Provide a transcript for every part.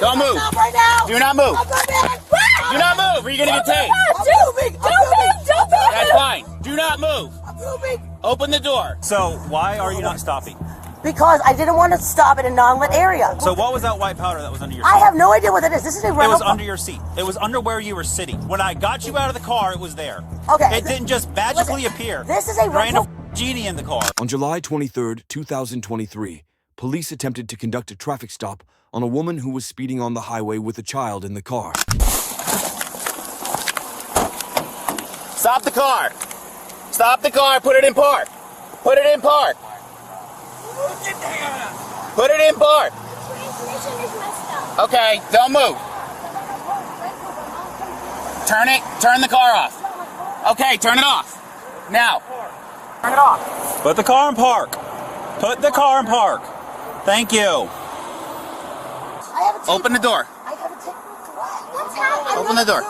Don't move. Right now. Do not move. Do not move, or you're gonna get tased. Don't move. That's fine. Do not move. I'm moving. Open the door. So why are you not stopping? Because I didn't want to stop in a non-lit area. So what was that white powder that was under your seat? I have no idea what that is. This is a rental. It was under your seat. It was under where you were sitting. When I got you out of the car, it was there. Okay. It didn't just magically appear. This is a rental. Random genie in the car. On July 23rd, 2023, police attempted to conduct a traffic stop on a woman who was speeding on the highway with a child in the car. Stop the car. Stop the car. Put it in park. Put it in park. Put it in park. Okay, don't move. Turn the car off. Okay, turn it off. Now. Turn it off. Put the car in park. Put the car in park. Thank you. Open the door. What's happening? Open the door.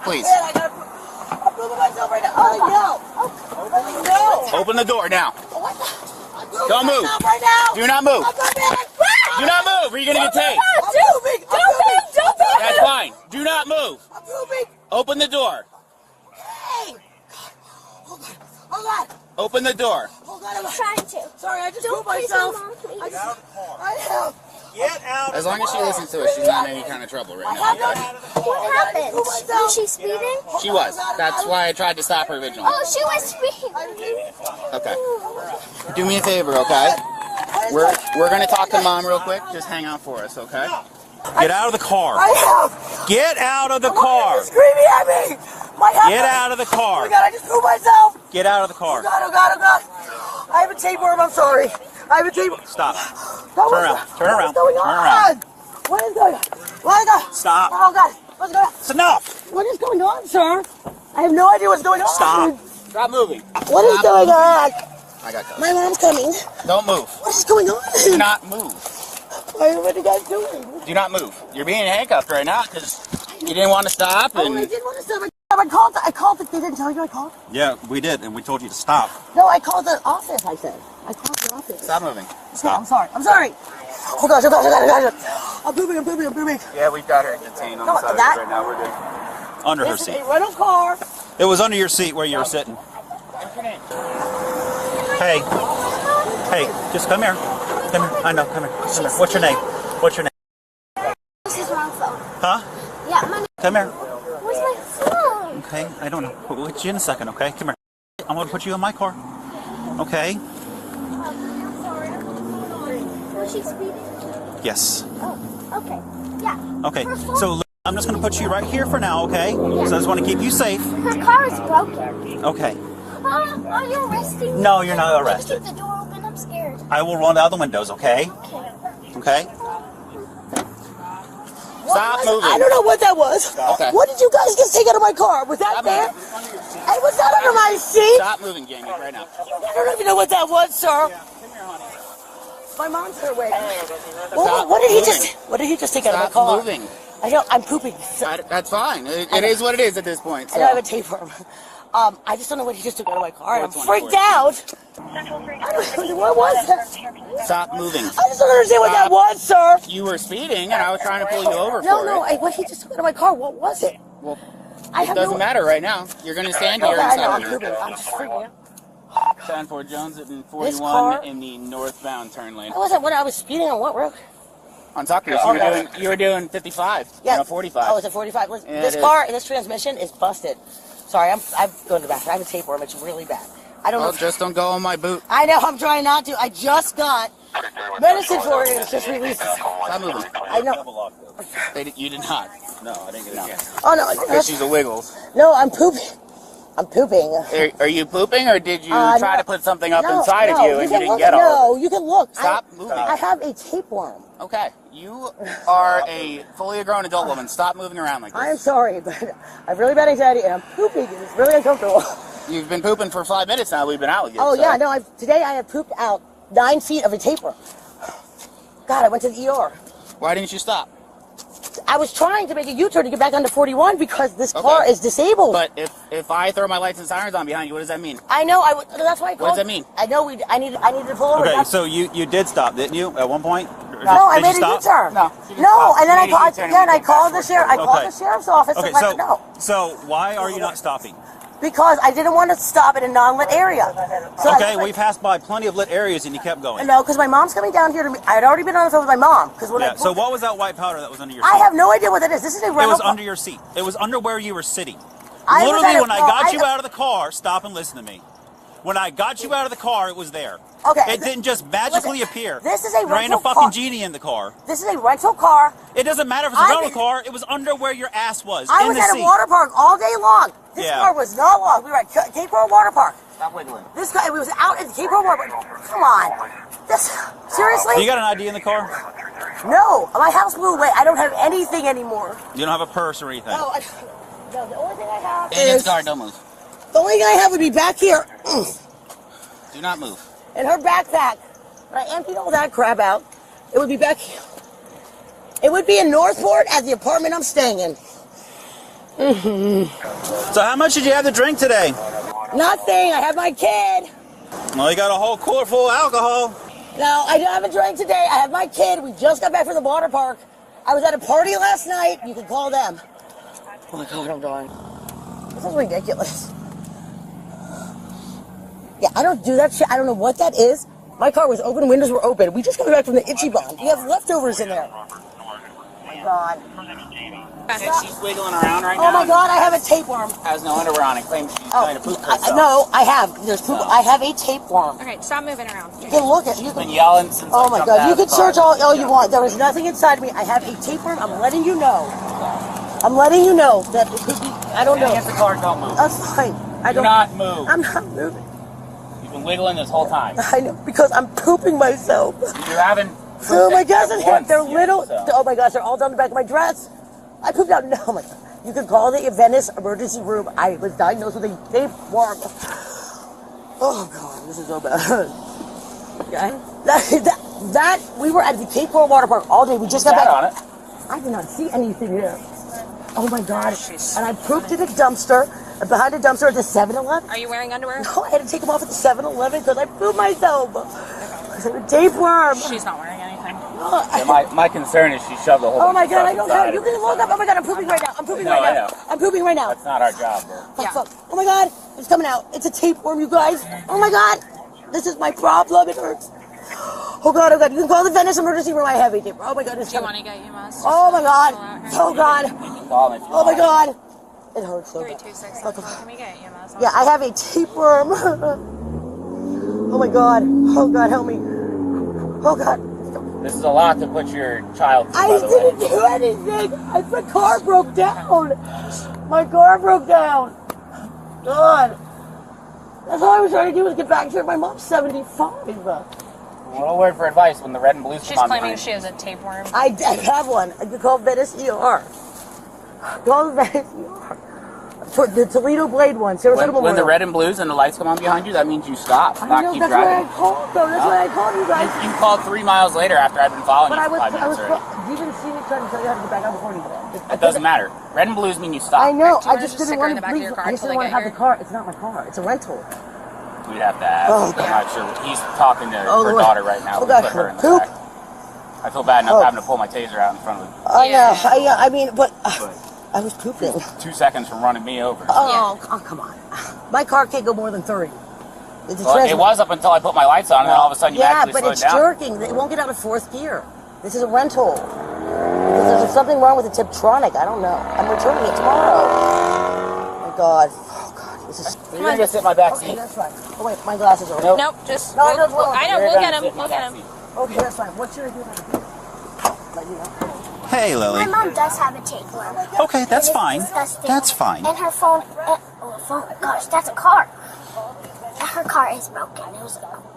Please. I'm moving myself right now. Oh, no. Open the door now. Don't move. Right now. Do not move. Do not move, or you're gonna get tased. Don't move. That's fine. Do not move. I'm moving. Open the door. Hey. Hold on. Open the door. Hold on. I'm trying to. Sorry, I just moved myself. I am. Get out. As long as she listens to it, she's not in any kind of trouble right now. Okay? What happened? Was she speeding? She was. That's why I tried to stop her originally. Oh, she was speeding. Okay. Do me a favor, okay? We're gonna talk to Mom real quick. Just hang out for us, okay? Get out of the car. I have. Get out of the car. You're screaming at me. Get out of the car. Oh my God, I just moved myself. Get out of the car. Oh God. I have a tapeworm. I'm sorry. I have a tapeworm. Stop. Turn around. Turn around. What's going Turn on? around. What is going on? What is going? Stop. Oh God. What's going on? It's enough. What is going on, sir? I have no idea what's going on. Stop. Stop moving. What is going on? I got this. My mom's coming. Don't move. What is going on? Do not move. What are you guys doing? Do not move. You're being handcuffed right now because you didn't want to stop. Oh, I And didn't want to stop. I called. They didn't tell you I called? Yeah, we did, and we told you to stop. No, I called the office, I said. I called the office. stop moving. Okay, I'm sorry. Oh gosh. I'm pooping. Yeah, we've got her detained on the side of that- it right now. We're good. Under her This is seat. a rental car. It was under your seat where you were sitting. What's your name? Hey, just come here. Come here. I know, come here. Come here. What's your name? What's your name? This is wrong phone. Huh? Yeah, my name. Come here. Where's my phone? Okay, I don't know. We'll get you in a second, okay? Come here. I'm going to put you in my car. Okay? I'm sorry. Was she speeding? Yes. Oh, okay. Yeah. Okay, Her phone- so I'm just going to put you right here for now, okay? So I just want to keep you safe. Her car is broken. Okay. Are you arresting me? No, you're not Can you arrested. keep the door open? I'm scared. I will roll down the windows, okay? Okay. Okay? Stop moving. I don't know what that was. Okay. What did you guys just take out of my car? Was that Stop there? moving. It's under your seat. Hey, was that under my seat? Stop moving, Jamie, right now. I don't even know what that was, sir. Come here, honey. My mom's here waiting. Stop What did he moving. What did he just take out of my Stop car? moving. I don't. I'm pooping. That's fine. It is what it is at this point. I don't have a So. tapeworm. I just don't know what he just took out of my car. I'm What's one freaked for? out. What was that? Stop moving. I just don't understand what that was, sir. You were speeding, and I was trying to pull you over No, for it. what he just took out of my car, what was it? Well, I it have doesn't no... matter right now. You're going to stand here Okay, I know, I'm inside pooping. here. I'm just freaking out. 10-4 Jones and This 41 car- in the northbound turn lane. That wasn't when I was speeding on what road? On Tucker's, you were doing 55. Yeah. No, 45. Oh, it's a 45. Listen, Yeah, this it car, this transmission is busted. Sorry, I'm going to the bathroom. I have a tapeworm. It's really bad. I don't Well, know. just don't go on my boot. I know. I'm trying not to. I just got medicine for it. It's just released. Stop moving. I know. You did not. No, I didn't get it. No. Oh no. Because she's a Wiggles. No, I'm pooping. I'm pooping. Are you pooping, or did you try no. to put something up No, inside of no, you and you can didn't look. get all No, of it? you can look. Stop moving. I have a tapeworm. Okay, you are a fully grown adult woman. Stop moving around like I am this. sorry, but I have really bad anxiety and I'm pooping and it's really uncomfortable. You've been pooping for 5 minutes now. We've been out with you. Oh so. yeah, no. Today I have pooped out 9 feet of a tapeworm. God, I went to the ER. Why didn't you stop? I was trying to make a U-turn to get back onto 41 because this car is disabled. But if I throw my lights and sirens on behind you, what does that mean? I know. That's why I called. What does that mean? I know. I needed to pull over. Okay, That's- so you did stop, didn't you, at one point? No, I Did you made a stop? U-turn. No. No, and then I Made a called. U-turn Then and I went called back the sheriff. I called the sheriff's office. Okay, and let them know. so why are you not stopping? Because I didn't want to stop in a non-lit area. So Okay, we've passed by plenty of lit areas and you kept going. No, because my mom's coming down here to me. I had already been on the phone with my mom. Yeah, so what was that white powder that was under your seat? I have no idea what that is. This is a rental. It was car. under your seat. It was under where you were sitting. I was Literally, at a- when I no, got you out of the car, stop and listen to me. When I got you out of the car, it was there. Okay. It didn't just magically Listen, appear. this is a There ain't a rental fucking car. genie in the car. This is a rental car. It doesn't matter if it's a I rental didn't- car. It was under where your ass was. I in was the at seat. a water park all day long. This Yeah. car was not long. We were at Cape Coral Water Park. Stop wiggling. This guy, we was out at the Cape Coral Water Park. Come on. This, seriously? You got an ID in the car? No, my house blew away. I don't have anything anymore. You don't have a purse or anything? No, no, the only thing I have In this is... car, don't move. The only thing I have would be back here. Do not move. In her backpack. When I emptied all that crap out, it would be back here. It would be in Northport at the apartment I'm staying in. So how much did you have to drink today? Nothing. I have my kid. Well, you got a whole cooler full of alcohol. No, I don't have a drink today. I have my kid. We just got back from the water park. I was at a party last night. You can call them. Oh my God, I'm dying. This is ridiculous. Yeah, I don't do that shit. I don't know what that is. My car was open, windows were open. We just got back from the Itchy Bond. We have leftovers in there. Oh my God. She's wiggling around right Oh now. my God, I have a tapeworm. Has no underwear on and claims she's trying to poop herself. No, I have. There's poop. I have a tapeworm. Okay, stop moving around. You can look at you She's been can, yelling since Oh I my jumped God, out you of the can car. search all you want. There is nothing inside me. I have a tapeworm. I'm letting you know. I'm letting you know that it could be, I don't know. Get the car, don't move. That's fine. I Do don't. not move. I'm not moving. You've been wiggling this whole time. I know because I'm pooping myself. You haven't. Oh my gosh, once they're yet, little. so. Oh my gosh, they're all down the back of my dress. I pooped out. No, my God. You can call the Venice emergency room. I was diagnosed with a tapeworm. Oh God, this is so bad. Okay. That we were at the Cape Coral Water Park all day. We just got Sat back. on it. I did not see anything there. Oh my God. And I pooped in a dumpster, behind a dumpster at the 7-Eleven. Are you wearing underwear? No, I had to take them off at the 7-Eleven because I pooped myself. Because I have a tapeworm. She's not wearing anything. Yeah, my concern is she shoved the whole. Oh my bunch of God, I stuff don't inside have. You of can it. look up. Oh my God, I'm pooping right now. I'm pooping No, right I now. know. I'm pooping right now. That's not our job, bro. Fuck, Yeah. fuck. Oh my God, it's coming out. It's a tapeworm, you guys. Oh my God, this is my problem. It hurts. Oh God, oh God. You can call the Venice emergency room. I have a tapeworm. Oh my God, it's Do you coming. want to get you must? Oh my God. Oh God. Call him if you Oh my want. God. It hurts so bad. 326. Can we get you must? Yeah, I have a tapeworm. Oh my God. Oh God, help me. Oh God. This is a lot to put your child through, I by the way. didn't do anything. My car broke down. My car broke down. God. That's all I was trying to do was get back here. My mom's 75. What a word for advice when the red and blues She's come on claiming behind. she has a tapeworm. I have one. I could call Venice ER. Call Venice ER. For the Toledo Blade one. Sarasota When the Memorial. red and blues and the lights come on behind you, that means you stop, I not know, keep that's why I driving. called though. That's why I called you guys. You called 3 miles later after I'd been following But you I for was, 5 minutes already. you didn't see me trying to tell you how to get back out before you did. It doesn't matter. Red and blues mean you stop. I know. Do you I wanna just just didn't stick her in want the to back of leave. your car I just till they didn't want to get have the here? car. It's not my car. It's a rental. We'd have to ask. Oh, I'm not sure. He's talking to Oh, her Lord. daughter right now. Oh, We God. put her in the Poop. back. I feel bad enough Oh. having to pull my taser out in front of him. I know. Yeah. I mean, but I was pooping. 2 seconds from running me over. Oh, come on. My car can't go more than 30. It's a Well, it transmission. was up until I put my lights on, and then all of a sudden you Yeah, actually but slowed it's down. jerking. It won't get out of fourth gear. This is a rental. There's something wrong with the Tiptronic. I don't know. I'm returning it tomorrow. Oh my God. Oh God. This is. You're going to sit in my back Okay, seat. that's fine. Oh wait, my glasses are. Nope. Nope, just. No, I we'll- don't want- I know, You're we'll gonna get him. sit in my We'll get back him. seat. Okay, that's fine. What should I do now? Let you know. Hey, Lily. My mom does have a tapeworm. Okay, that's It is fine. disgusting. That's fine. And her phone, gosh, that's a car. Her car is broken.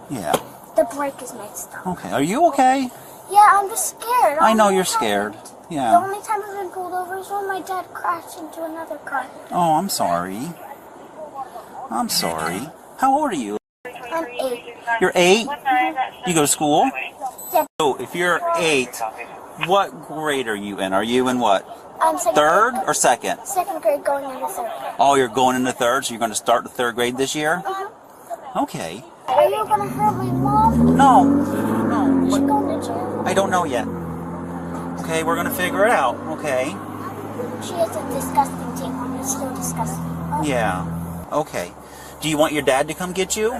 Yeah. The brake is mixed up. Okay. Are you okay? Yeah, I'm just scared. I know Only you're time- scared. The Yeah. only time I've been pulled over is when my dad crashed into another car. Oh, I'm sorry. I'm sorry. How old are you? I'm 8. You're 8? You go to school? Yeah. So, if you're 8, what grade are you in? Are you in what? I'm second Third grade, or second? second grade going into third. Oh, you're going into third, so you're going to start the 3rd grade this year? Uh-huh. Okay. Are you gonna hurt my mom? No. Is she going to jail? I don't know yet. Okay, we're gonna figure it out. Okay. She has a disgusting tapeworm. It's still disgusting. Oh. Yeah. Okay. Do you want your dad to come get you?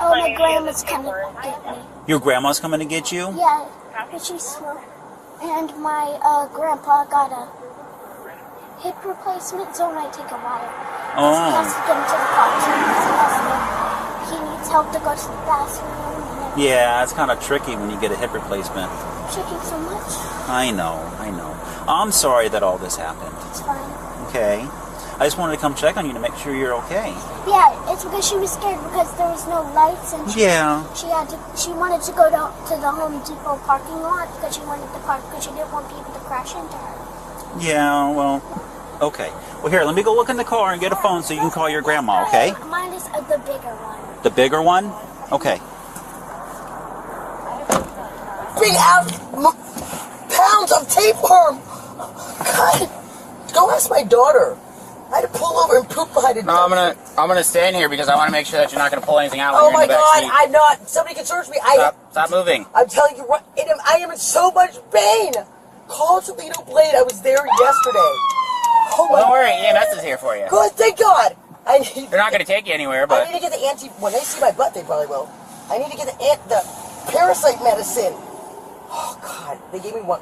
Oh, my grandma's coming to get me. Your grandma's coming to get you? Yeah, and she's slow. And my grandpa got a hip replacement, so it might take a while. He has to get him to the doctor. He needs help to go to the bathroom. Yeah, it's kind of tricky when you get a hip replacement. I'm shaking so much. I know. I'm sorry that all this happened. It's fine. Okay. I just wanted to come check on you to make sure you're okay. Yeah, it's because she was scared because there was no lights and she wanted to go to the Home Depot parking lot because she wanted to park because she didn't want people to crash into her. Yeah, well, okay. Well, here, let me go look in the car and get a phone so you can call your grandma, okay? Mine is the bigger one. The bigger one? Okay. Big pounds of tapeworm. God, go ask my daughter. I had to pull over and poop behind it. No, I'm gonna stand here because I want to make sure that you're not gonna pull anything out. When Oh you're my in the back God, seat. I'm not. Somebody can search me. Stop moving. I'm telling you, I am in so much pain. Call Toledo Blade. I was there yesterday. Oh my Don't worry, EMS is here for you. God, thank God. They're not gonna take you anywhere, but I need to get the when they see my butt, they probably will. I need to get the parasite medicine. Oh God, they gave me one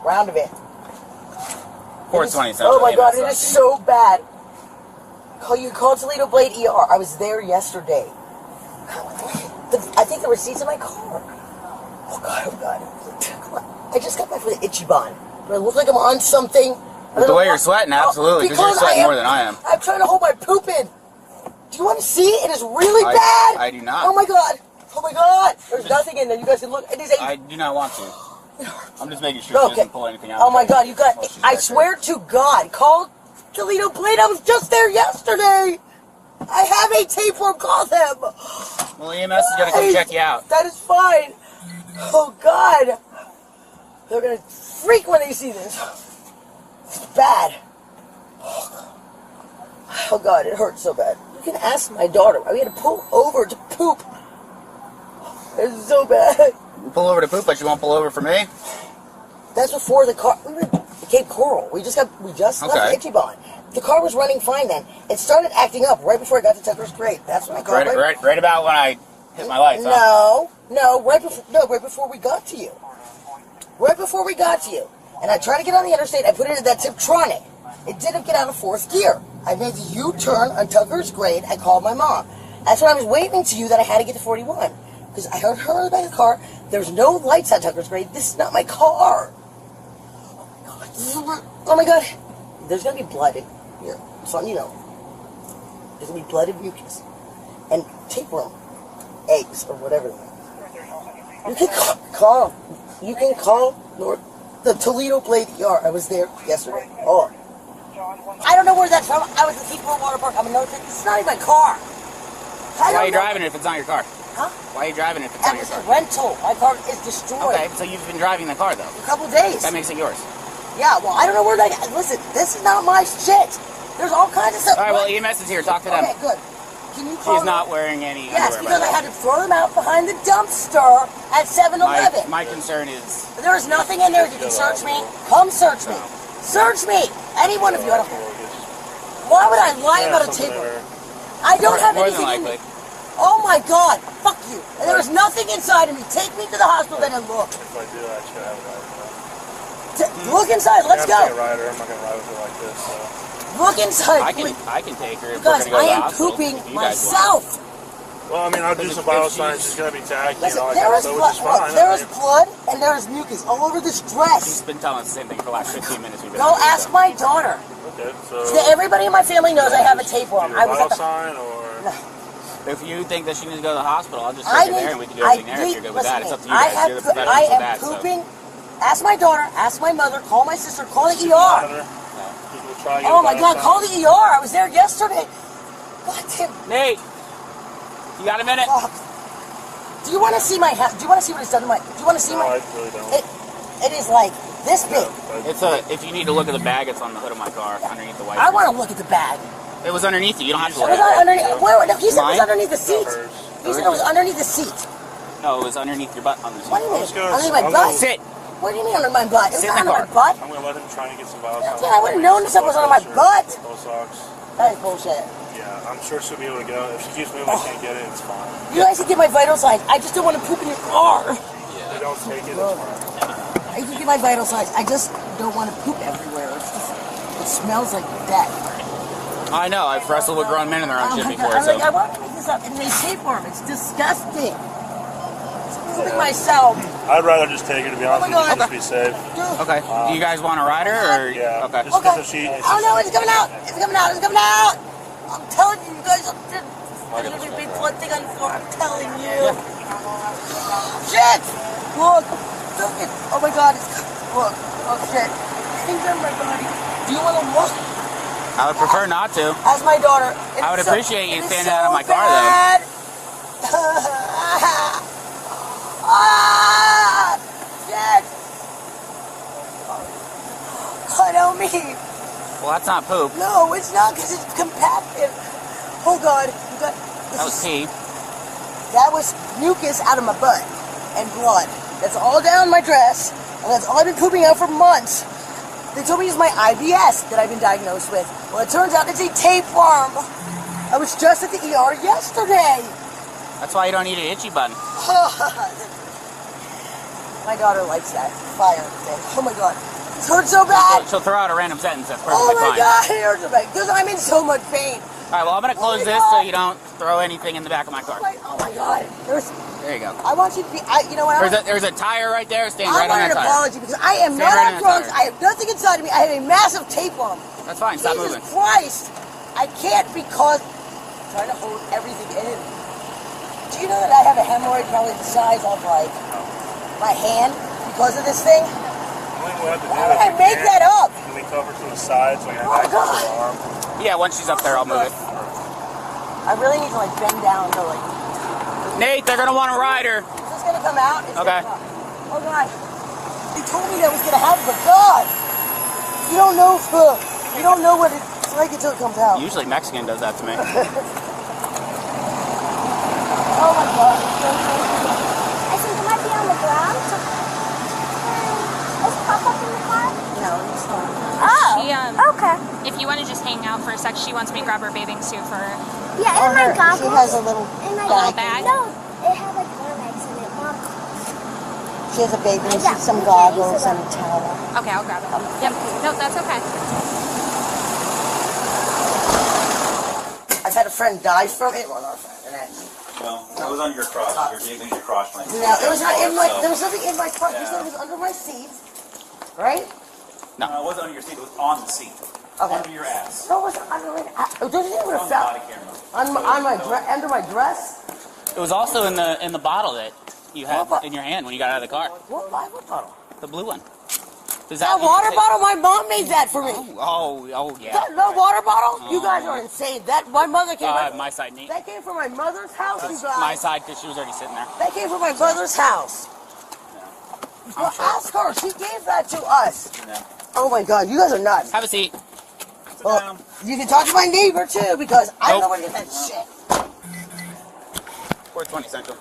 round of it. 420. Oh my God, it is so bad. Call Toledo Blade ER. I was there yesterday. I think the receipt's in my car. Oh God. I just got back from the itchy bond. Do I look like I'm on something? the way you're sweating, absolutely, because you're sweating more than I am. I'm trying to hold my poop in. Do you want to see? It is really bad. I do not. Oh my God. Oh my God. There's nothing in there. You guys can look. I do not want to. I'm just making sure she doesn't pull anything out. Oh my God, you got. I swear to God, call Toledo Blade. I was just there yesterday. I have a tapeworm. Call them. Well, EMS is gonna come check you out. That is fine. Oh God, they're gonna freak when they see this. It's bad. Oh God, it hurts so bad. You can ask my daughter. I had to pull over to poop. It's so bad. You pull over to poop, but you won't pull over for me? That's before the car. We were in Cape Coral. We just left the itchy bond. The car was running fine then. It started acting up right before I got to Tucker's Grade. That's when I got right about when I hit my lights. Right before we got to you. Right before we got to you. And I tried to get on the interstate. I put it in that Tiptronic. It didn't get out of fourth gear. I made the U-turn on Tucker's Grade. I called my mom. That's when I was waving to you that I had to get to 41. Because I heard her in the back of the car. There's no lights on Tucker's Grade. This is not my car. Oh my God. There's going to be blood in here. So, you know. There's going to be blood and mucus. And tapeworm. Eggs or whatever. You can call. You can call the Toledo Blade ER. I was there yesterday. Oh. I don't know where that's from. I was at Cape Coral Water Park. I'm another thing. It's not even my car. Why are you driving it if it's not your car? Huh? Why are you driving it if it's not your It's car? a rental. My car is destroyed. Okay, so you've been driving the car though. A couple days. That makes it yours. Yeah, well, I don't know where that. Listen, this is not my shit. There's all kinds of stuff. All right, well, EMS is here. Talk to them. Okay, good. Can you call She's not wearing any Yes, underwear. because I had to throw them out behind the dumpster at 7-Eleven. My concern is... There is nothing in there. You can search me. Come search me. Search me. Any one of you. I don't care. Why would I lie about a tapeworm? I don't have More anything than in me. likely. Oh my God. Fuck you. And there is nothing inside of me. Take me to the hospital then and look. If I do, I should have it. Look inside. Let's go. I'm not going to ride with her like this, so. Look inside, please. I can take her if Guys, we're going to go to the I am hospital. pooping If you guys want. myself. Well, I mean, I'll do some vital signs. She's going to be tacky Listen, and all that there kind of is stuff, blood. which is fine. There is blood and there is mucus all over this She's dress. been telling us the same thing for the last 15 minutes. We've been Go on the ask phone. my daughter. Okay, so. Everybody in my family knows I have a tapeworm. I was vital at the. sign or. No. If you think that she needs to go to the hospital, I'll just I take her need. there and we can do everything there if you're good with that. It's up to you guys. You're the professionals I with am that, so. pooping. Ask my daughter. Ask my mother. Call my sister. Call the ER. We'll Oh my God! Call the ER. I was there yesterday. God damn. Nate, you got a minute? Fuck. Do you want to see my hat? Do you want to see what it's done to my? Do you want to see No, my? I really don't. It is like this big. It's if you need to look at the bag, it's on the hood of my car, underneath the white. I want to look at the bag. It was underneath you. You don't have to It look was at it. underneath. Where? No, he said it was Mine? underneath the seat. He said it was underneath the seat. No, it was underneath your butt on this What do one. you mean? Under my butt? Sit. What do you mean under my butt? It was Sit in not the under my car. butt. I'm gonna let him try and get some vital signs. Yeah, I wouldn't known this stuff was under my butt. Those socks. That is bullshit. Yeah, I'm sure she'll be able to go. If she keeps moving, I can't get it. It's fine. You guys can get my vital signs. I just don't want to poop in your car. They don't take it. It's fine. I can get my vital signs. I just don't want to poop everywhere. It smells like death. I know. I've wrestled with grown men in their own shit my before, God. so. I want to make this up, and they tapeworm. It's disgusting. It's pooping myself. I'd rather just take her, to be honest with you, just to be safe. Okay. Do you guys want a rider, or? Yeah. Okay. Just because if she... Oh no, it's coming out! It's coming out! It's coming out! I'm telling you, you guys, there's gonna be a big blood thing on the floor. I'm telling you. Shit! Look! Look it! Oh my God! Look! Oh shit! Things on my body. Do you want to look? I would prefer not to. As my daughter. I would appreciate you standing out of my car, though. Ah! Shit! God help me! Well, that's not poop. No, it's not because it's compacted. Oh God, you got. That was pee. That was mucus out of my butt and blood. That's all down my dress, and that's all I've been pooping out for months. They told me it's my IBS that I've been diagnosed with. Well, it turns out it's a tapeworm. I was just at the ER yesterday. That's why you don't need an itchy button. My daughter likes that fire thing. Oh my God, it hurts so bad. She'll throw out a random sentence that's Oh perfectly my fine. God, it hurts so bad because I'm in so much pain. All right, well, I'm going to close this so you don't throw anything in the back of my car. Oh my God, There you go. I want you to be. You know what? There's a tire right there. Stand I right on want that an tire. apology because I am Stand not right on on drugs. that I have nothing inside of me. I have a massive tapeworm. That's fine. Stop Jesus moving. Christ! I can't because I'm trying to hold everything in. Do you know that I have a hemorrhoid probably the size of like my hand because of this thing? We'll have to do Why would I make that up? Can we cover to the sides so I can Oh, access God. her arm? Yeah, once she's up there, I'll move it. I really need to like bend down to like. Nate, they're going to want a rider. Is this gonna come out? It's Okay. gonna come out. Oh God! They told me that was gonna happen, but God, you don't know what it's like until it comes out. Usually Mexican does that to me. Oh my God! I think it might be on the ground. Is Pop up in the car? No, it's not. Oh. She, Okay. if you want to just hang out for a sec, she wants me to grab her bathing suit for her. Yeah, and my goggles. She has a little And my little bag? No, it had like Kleenex in it. Mom. She has a baby, Yeah, some we can't goggles, use it and a towel. Okay, I'll grab it. Yep. No, that's okay. I've had a friend die from it. Well, not a friend, an ex. Well, it was on your crotch. Your gaping your crotch length. No, it was not in my. There was nothing in my car. It was under my seat, right? No, it wasn't on your seat. It was on the seat. Okay. Under your ass. No, it was under my. Don't you think it would On have the fell body camera. on my under my dress? It was also in the bottle that you had in your hand when you got out of the car. What bottle? The blue one. Does That water bottle. My mom made that for me. Oh yeah. That water bottle? You guys are insane. That my mother came. My side, Nate. That came from my mother's house. You guys. My side, because she was already sitting there. That came from my mother's house. Well, ask her. She gave that to us. Yeah. Oh my God, you guys are nuts. Have a seat. Well, you can talk to my neighbor too because I don't Nope. know where to get that shit. 420 Central.